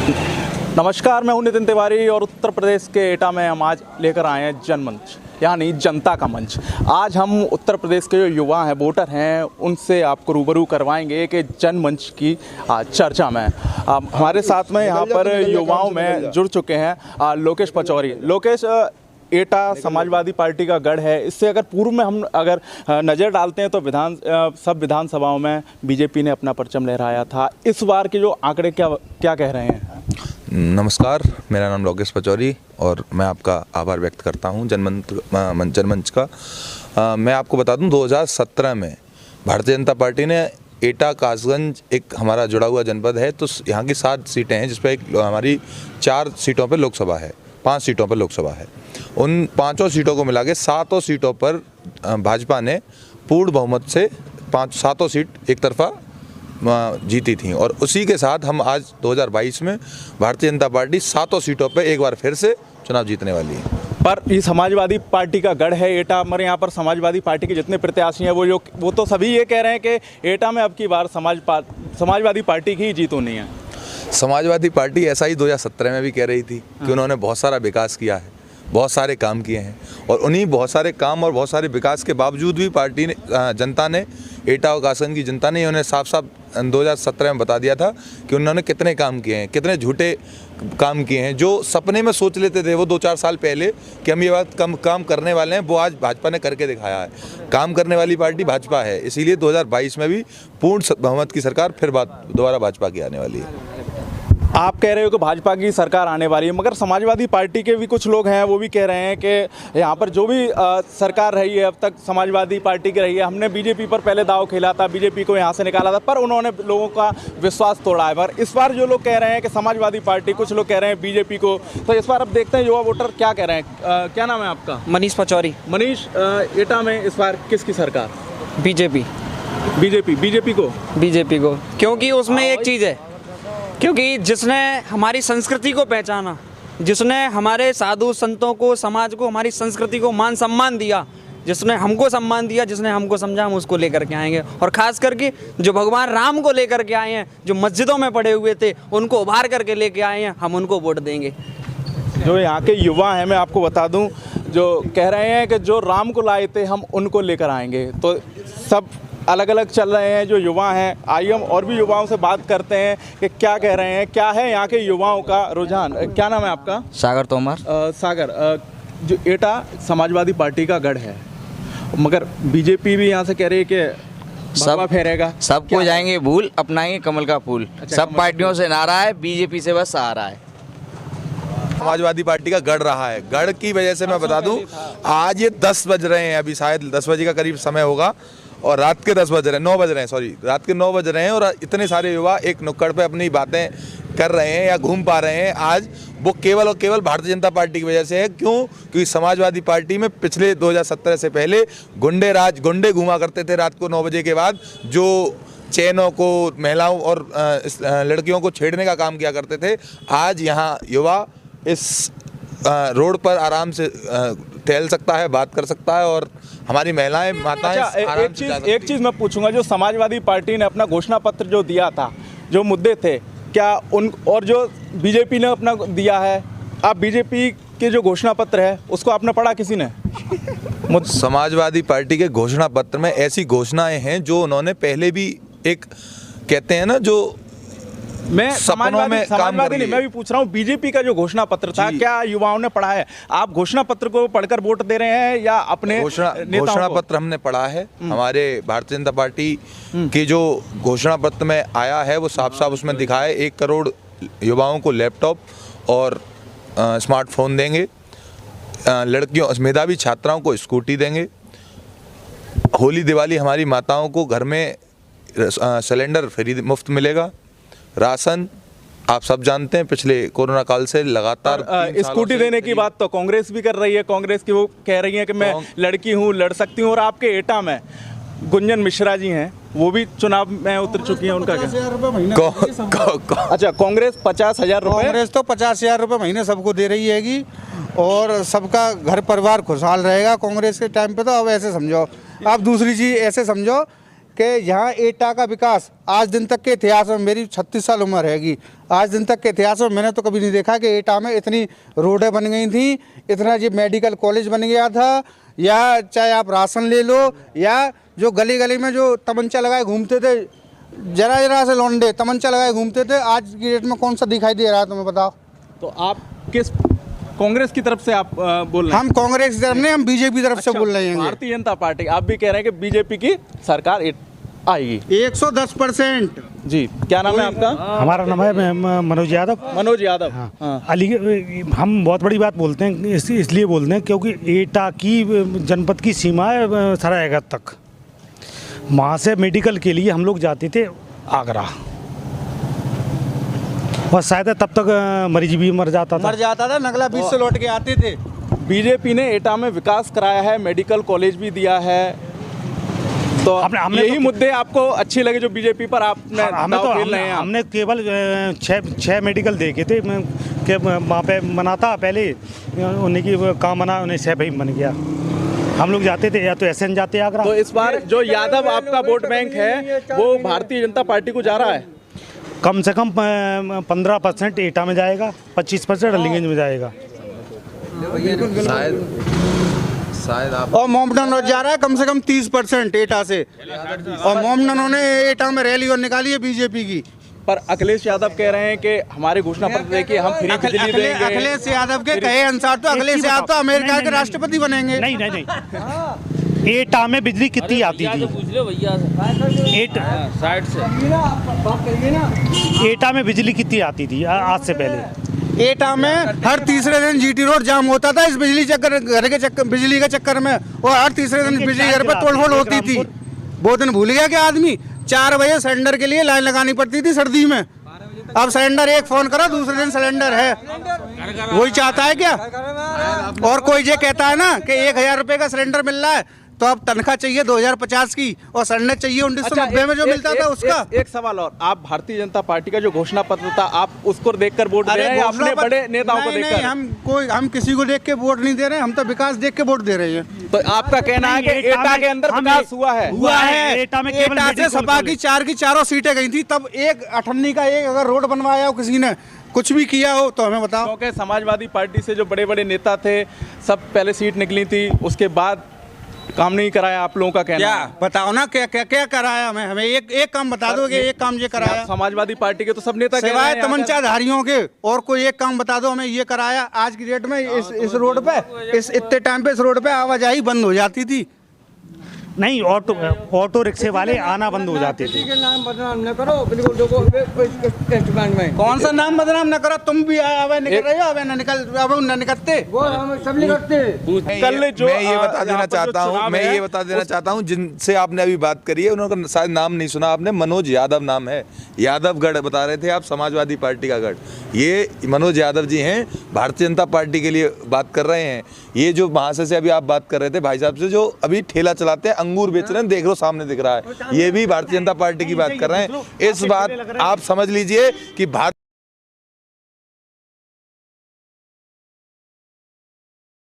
नमस्कार, मैं हूं नितिन तिवारी और उत्तर प्रदेश के एटा में हम आज लेकर आए हैं जनमंच यानी जनता का मंच। आज हम उत्तर प्रदेश के जो युवा हैं, वोटर हैं, उनसे आपको रूबरू करवाएंगे कि जनमंच की चर्चा में हमारे साथ में यहाँ पर युवाओं में जुड़ चुके हैं लोकेश पचौरी। लोकेश, एटा समाजवादी पार्टी का गढ़ है। इससे अगर पूर्व में हम अगर नज़र डालते हैं तो सब विधानसभाओं में बीजेपी ने अपना परचम लहराया था। इस बार के जो आंकड़े क्या कह रहे हैं? नमस्कार, मेरा नाम लोकेश पचौरी और मैं आपका आभार व्यक्त करता हूं जनमंच का। मैं आपको बता दूं 2017 में भारतीय जनता पार्टी ने एटा कासगंज एक हमारा जुड़ा हुआ जनपद है, तो यहाँ की 7 सीटें हैं जिस पर एक हमारी 4 सीटों पर लोकसभा है, 5 सीटों पर लोकसभा है। उन 5 सीटों को मिला के 7 सीटों पर भाजपा ने पूर्ण बहुमत से 7 सीट एक तरफा जीती थी और उसी के साथ हम आज 2022 में भारतीय जनता पार्टी 7 सीटों पर एक बार फिर से चुनाव जीतने वाली है। पर ये समाजवादी पार्टी का गढ़ है एटा। हमारे यहाँ पर समाजवादी पार्टी के जितने प्रत्याशी हैं वो तो सभी ये कह रहे हैं कि एटा में अब की बार समाजवादी पार्टी की ही जीत होनी है। समाजवादी पार्टी ऐसा ही 2017 में भी कह रही थी कि उन्होंने बहुत सारा विकास किया है, बहुत सारे काम किए हैं और उन्हीं बहुत सारे काम और बहुत सारे विकास के बावजूद भी पार्टी ने जनता ने एटा और कासगंज की जनता ने उन्हें साफ 2017 में बता दिया था कि उन्होंने कितने काम किए हैं, कितने झूठे काम किए हैं। जो सपने में सोच लेते थे वो 2-4 साल पहले कि हम ये बात काम करने वाले हैं, वो आज भाजपा ने करके दिखाया है। काम करने वाली पार्टी भाजपा है, इसीलिए 2022 में भी पूर्ण बहुमत की सरकार फिर दोबारा भाजपा की आने वाली है। आप कह रहे हो कि भाजपा की सरकार आने वाली है, मगर समाजवादी पार्टी के भी कुछ लोग हैं, वो भी कह रहे हैं कि यहाँ पर जो भी सरकार रही है अब तक समाजवादी पार्टी की रही है। हमने बीजेपी पर पहले दाव खेला था, बीजेपी को यहाँ से निकाला था, पर उन्होंने लोगों का विश्वास तोड़ा है। पर इस बार जो लोग कह रहे हैं कि समाजवादी पार्टी, कुछ लोग कह रहे हैं बीजेपी को, तो इस बार अब देखते हैं युवा वोटर क्या कह रहे हैं। क्या नाम है आपका? मनीष पचौरी। मनीष, एटा में इस बार किसकी सरकार? बीजेपी को, क्योंकि उसमें एक चीज़ है, क्योंकि जिसने हमारी संस्कृति को पहचाना, जिसने हमारे साधु संतों को, समाज को, हमारी संस्कृति को मान सम्मान दिया, जिसने हमको सम्मान दिया, जिसने हमको समझा, हम उसको लेकर के आएंगे। और ख़ास करके जो भगवान राम को लेकर के आए हैं, जो मस्जिदों में पड़े हुए थे, उनको उभार करके लेके आए हैं, हम उनको वोट देंगे। जो यहाँ के युवा हैं, मैं आपको बता दूं, जो कह रहे हैं कि जो राम को लाए थे हम उनको लेकर आएंगे। तो सब अलग अलग चल रहे हैं जो युवा हैं। आइए हम और भी युवाओं से बात करते हैं कि क्या कह रहे हैं, क्या है यहाँ के युवाओं का रुझान। क्या नाम है आपका? सागर तोमर। सागर, जो एटा समाजवादी पार्टी का गढ़ है, मगर बीजेपी भी यहाँ से कह रही है कि सब फेरेगा, सबको जाएंगे भूल, अपनाएंगे कमल का फूल। सब पार्टियों से नारा है, बीजेपी से बस सहारा है। समाजवादी पार्टी का गढ़ रहा है। गढ़ की वजह से मैं बता दूं, आज ये 10 बज रहे हैं, अभी शायद 10 बजे का करीब समय होगा और रात के 9 बज रहे हैं, सॉरी, रात के 9 बज रहे हैं और इतने सारे युवा एक नुक्कड़ पे अपनी बातें कर रहे हैं या घूम पा रहे हैं आज, वो केवल और केवल भारतीय जनता पार्टी की वजह से है। क्यों? क्योंकि समाजवादी पार्टी में पिछले 2017 से पहले गुंडे घूमा करते थे रात को 9 बजे के बाद, जो चैनों को, महिलाओं और लड़कियों को छेड़ने का काम किया करते थे। आज यहाँ युवा इस रोड पर आराम से टहल सकता है, बात कर सकता है और हमारी महिलाएं, माताएं एक चीज़ मैं पूछूंगा, जो समाजवादी पार्टी ने अपना घोषणा पत्र जो दिया था, जो मुद्दे थे, क्या उन और जो बीजेपी ने अपना दिया है, आप बीजेपी के जो घोषणा पत्र है उसको आपने पढ़ा किसी ने? समाजवादी पार्टी के घोषणा पत्र में ऐसी घोषणाएं हैं जो उन्होंने पहले भी, एक कहते हैं ना, जो मैं समाजवादी नहीं, मैं भी पूछ रहा हूँ बीजेपी का जो घोषणा पत्र था, क्या युवाओं ने पढ़ा है? आप घोषणा पत्र को पढ़कर वोट दे रहे हैं या अपने घोषणा पत्र हमने पढ़ा है। हमारे भारतीय जनता पार्टी की जो घोषणा पत्र में आया है वो साफ उसमें दिखा है 1 करोड़ युवाओं को लैपटॉप और स्मार्टफोन देंगे, लड़कियों मेधावी छात्राओं को स्कूटी देंगे, होली दिवाली हमारी माताओं को घर में सिलेंडर फ्री मुफ्त मिलेगा, राशन आप सब जानते हैं पिछले कोरोना काल से लगातार स्कूटी देने की बात तो कांग्रेस भी कर रही है। कांग्रेस की वो कह रही है कि मैं लड़की हूँ, लड़ सकती हूँ। और आपके एटा में गुंजन मिश्रा जी हैं, वो भी चुनाव में उतर चुकी हैं, उनका क्या? अच्छा, कांग्रेस 50,000 रुपये, कांग्रेस तो 50,000 रुपये महीने सबको दे रही हैगी और सबका घर परिवार खुशहाल रहेगा कांग्रेस के टाइम पे। तो अब ऐसे समझो, आप दूसरी चीज़ ऐसे समझो कि यहाँ एटा का विकास आज दिन तक के इतिहास में, मेरी 36 साल उम्र हैगी, आज दिन तक के इतिहास में मैंने तो कभी नहीं देखा कि एटा में इतनी रोडें बन गई थी, इतना जी मेडिकल कॉलेज बन गया था, या चाहे आप राशन ले लो, या जो गली गली में जो तमंचा लगाए घूमते थे, जरा जरा से लौंडे तमंचा लगाए घूमते थे, आज की डेट में कौन सा दिखाई दे रहा है तुम्हें बताओ। तो आप किस कांग्रेस की तरफ से आप बोल रहे हैं? हम कांग्रेस की तरफ नहीं, हम बीजेपी की तरफ से बोल रहे हैं। भारतीय जनता पार्टी, आप भी कह रहे हैं कि बीजेपी की सरकार आएगी 110%। जी। क्या नाम है आपका? हमारा नाम है मनोज यादव। मनोज यादव। हाँ। अली, हम बहुत बड़ी बात बोलते हैं, इसलिए बोलते हैं क्योंकि एटा की जनपद की सीमा है सरायगढ़ तक। वहाँ से मेडिकल के लिए हम लोग जाते थे आगरा, और शायद तब तक मरीज भी मर जाता था नगला बीच से लौट के आते थे। बीजेपी ने एटा में विकास कराया है, मेडिकल कॉलेज भी दिया है, तो यही मुद्दे आपको अच्छी लगे जो बीजेपी पर आपने दाव खेल रहे हैं? हमने केवल छः मेडिकल देखे थे कि वहाँ पे मना था पहले, उन्हीं की काम मना, उन्हें 6 भाई बन गया। हम लोग जाते थे या तो एसएन जाते आगरा। तो इस बार जो यादव आपका वोट बैंक है वो भारतीय जनता पार्टी को जा रहा है? कम से कम 15% एटा में जाएगा, 25% अलीगंज में जाएगा। शायद आप और मोमडन जा रहा है कम से कम 30% एटा से, और मोमडनों ने एटा में रैली और निकाली है बीजेपी की। पर अखिलेश यादव कह रहे हैं कि हमारे घोषणा पत्र देखिए हम फ्री बिजली देंगे। अखिलेश यादव के कहे अनुसार तो अखिलेश यादव तो अमेरिका के राष्ट्रपति बनेंगे। नहीं। एटा में बिजली कितनी आती थी? एटा में बिजली कितनी आती थी आज से पहले? एटा में हर तीसरे दिन जीटी रोड जाम होता था इस बिजली बिजली के चक्कर में, और हर तीसरे दिन बिजली घर पर तोड़फोड़ होती थी। वो दिन भूल गया कि आदमी 4 बजे सिलेंडर के लिए लाइन लगानी पड़ती थी सर्दी में। अब सिलेंडर एक फोन करो दूसरे दिन सिलेंडर है। वही चाहता है क्या? और कोई ये कहता है ना कि 1000 रुपए का सिलेंडर मिल रहा है, तो अब तनख्वाह चाहिए 2050 की, और सिलेंडर चाहिए 1990 में जो मिलता था उसका। एक सवाल और, आप भारतीय जनता पार्टी का जो घोषणा पत्र था आप उसको देखकर वोट दे रहे हैं या अपने बड़े नेताओं को देखकर? हम किसी को देख के वोट नहीं दे रहे, हम तो विकास देख के वोट दे रहे हैं। तो आपका कहना है कि एटा के अंदर विकास हुआ है? एटा में एटा से सपा की 4 की 4 सीटें गई थी, तब एक 98 का एक अगर रोड बनवाया हो किसी ने, कुछ भी किया हो तो हमें बताओ। क्योंकि समाजवादी पार्टी से जो बड़े बड़े नेता थे सब पहले सीट निकली थी, उसके बाद काम नहीं कराया, आप लोगों का कहना क्या है? बताओ ना क्या कराया हमें एक काम बता दो कि एक काम ये कराया। समाजवादी पार्टी के तो सब नेता सिवाय तमंचाधारियों के और कोई एक काम बता दो हमें ये कराया। आज की डेट में इस रोड पे इतने टाइम पे इस रोड पे आवाजाही बंद हो जाती थी। नहीं, ऑटो रिक्शे वाले आना बंद हो जाते थे। नाम बदनाम न करो, बिल्कुल देखो में कौन सा नाम बदनाम न करो? तुम भी आवे निकल रहे हो, आवे न निकलते, वो हम सब निकलते। कल जो मैं ये बता देना चाहता हूँ जिनसे आपने अभी बात करी है उन्होंने शायद नाम नहीं सुना आपने। मनोज यादव नाम है, यादवगढ़ बता रहे थे आप, समाजवादी पार्टी का गढ़। ये मनोज यादव जी हैं, भारतीय जनता पार्टी के लिए बात कर रहे हैं। ये जो महाशय से अभी आप बात कर रहे थे भाई साहब से, जो अभी ठेला चलाते हैं, अंगूर बेच रहे हैं, देख लो सामने दिख रहा है, ये भी भारतीय जनता पार्टी की बात कर रहे हैं। इस बात आप समझ लीजिए कि भारत